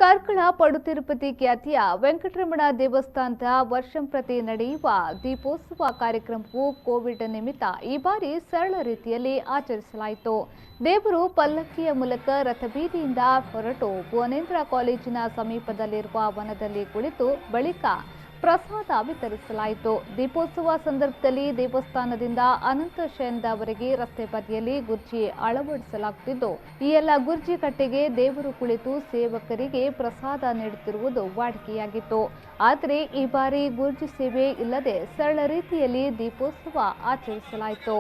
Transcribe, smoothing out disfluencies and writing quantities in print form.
ಕಾರ್ಕಳ ಪಡುತಿರುಪತಿ ಖ್ಯಾತಿಯ ವೆಂಕಟರಮಣ ದೇವಸ್ಥಾನದ ವರ್ಷಂಪ್ರತಿ ನಡೆಯುವ ದೀಪೋತ್ಸವ ಕಾರ್ಯಕ್ರಮವು ಕೋವಿಡ್ ನಿಮಿತ್ತ ಈ ಬಾರಿ ಸರಳ ರೀತಿಯಲ್ಲಿ ಆಚರಿಸಲಾಯಿತು. ದೇವರು ಪಲ್ಲಕ್ಕಿಯ ಮೂಲಕ ರಥಬೀದಿಯಿಂದ ಹೊರಟು ಭುವನೇಂದ್ರ ಕಾಲೇಜಿನ ಸಮೀಪದಲ್ಲಿರುವ ವನದಲ್ಲಿ ಕುಳಿತು ಬಳಿಕ ಪ್ರಸಾದ ವಿತರಿಸಲಾಯಿತು. ದೀಪೋತ್ಸವ ಸಂದರ್ಭದಲ್ಲಿ ದೇವಸ್ಥಾನದಿಂದ ಅನಂತ ಶಯನದವರೆಗೆ ರಸ್ತೆ ಬದಿಯಲ್ಲಿ ಗುರ್ಜಿ ಅಳವಡಿಸಲಾಗುತ್ತಿದ್ದು, ಈ ಎಲ್ಲ ಗುರ್ಜಿ ಕಟ್ಟೆಗೆ ದೇವರು ಕುಳಿತು ಸೇವಕರಿಗೆ ಪ್ರಸಾದ ನೀಡುತ್ತಿರುವುದು ವಾಡಿಕೆಯಾಗಿತ್ತು. ಆದರೆ ಈ ಬಾರಿ ಗುರ್ಜಿ ಸೇವೆ ಇಲ್ಲದೆ ಸರಳ ರೀತಿಯಲ್ಲಿ ದೀಪೋತ್ಸವ ಆಚರಿಸಲಾಯಿತು.